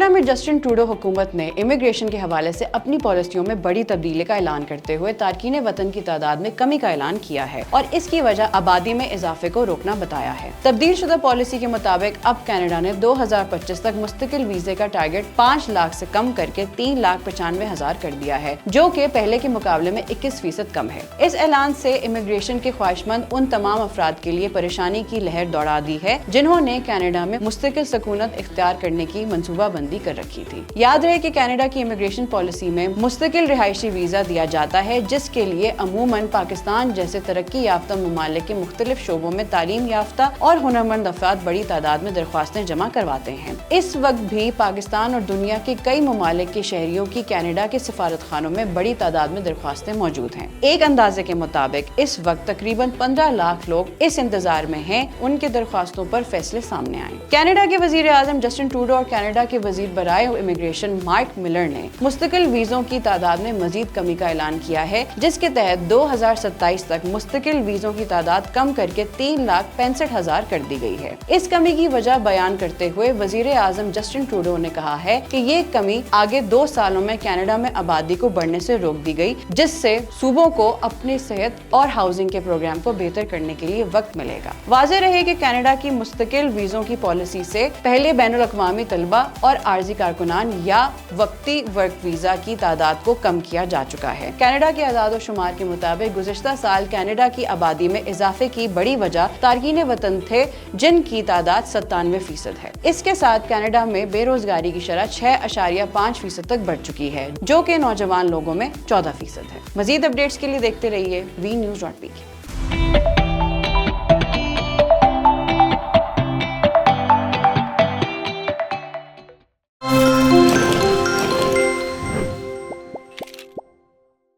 Canada میں Justin Trudeau حکومت نے امیگریشن کے حوالے سے اپنی پالیسیوں میں بڑی تبدیلی کا اعلان کرتے ہوئے تارکین وطن کی تعداد میں کمی کا اعلان کیا ہے اور اس کی وجہ آبادی میں اضافے کو روکنا بتایا ہے۔ تبدیل شدہ پالیسی کے مطابق اب کینیڈا نے 2025 تک مستقل ویزے کا ٹارگٹ 5 لاکھ سے کم کر کے 3,95,000 کر دیا ہے، جو کہ پہلے کے مقابلے میں 21% کم ہے۔ اس اعلان سے امیگریشن کے خواہش مند ان تمام افراد کے لیے پریشانی کی لہر دوڑا دی ہے جنہوں نے کینیڈا میں مستقل سکونت اختیار کرنے کی منصوبہ بندی کر رکھی تھی۔ یاد رہے کہ کینیڈا کی امیگریشن پالیسی میں مستقل رہائشی ویزا دیا جاتا ہے، جس کے لیے عموماً پاکستان جیسے ترقی یافتہ ممالک کے مختلف شعبوں میں تعلیم یافتہ اور ہنرمند افراد بڑی تعداد میں درخواستیں جمع کرواتے ہیں۔ اس وقت بھی پاکستان اور دنیا کے کئی ممالک کے شہریوں کی کینیڈا کے سفارت خانوں میں بڑی تعداد میں درخواستیں موجود ہیں۔ ایک اندازے کے مطابق اس وقت تقریباً 15 لاکھ لوگ اس انتظار میں ہیں ان کے درخواستوں پر فیصلے سامنے آئیں۔ کینیڈا کے وزیر اعظم جسٹن ٹروڈو اور کینیڈا کے وزیر برائے امیگریشن مارک ملر نے مستقل ویزوں کی تعداد میں مزید کمی کا اعلان کیا ہے، جس کے تحت 2027 تک مستقل ویزوں کی تعداد کم کر کے 3,65,000 کر دی گئی ہے۔ اس کمی کی وجہ بیان کرتے ہوئے وزیر اعظم جسٹن ٹروڈو نے کہا ہے کہ یہ کمی آگے 2 سالوں میں کینیڈا میں آبادی کو بڑھنے سے روک دی گئی، جس سے صوبوں کو اپنی صحت اور ہاؤسنگ کے پروگرام کو بہتر کرنے کے لیے وقت ملے گا۔ واضح رہے کہ کینیڈا کی مستقل ویزوں کی پالیسی سے پہلے بین الاقوامی طلبہ اور عارضی کارکنان یا وقتی ورک ویزا کی تعداد کو کم کیا جا چکا ہے۔ کینیڈا کے اعداد و شمار کے مطابق گزشتہ سال کینیڈا کی آبادی میں اضافے کی بڑی وجہ تارکین وطن تھے، جن کی تعداد 97% ہے۔ اس کے ساتھ کینیڈا میں بے روزگاری کی شرح 6.5% تک بڑھ چکی ہے، جو کہ نوجوان لوگوں میں 14% ہے۔ مزید اپڈیٹس کے لیے دیکھتے رہیے وی نیوز.pk۔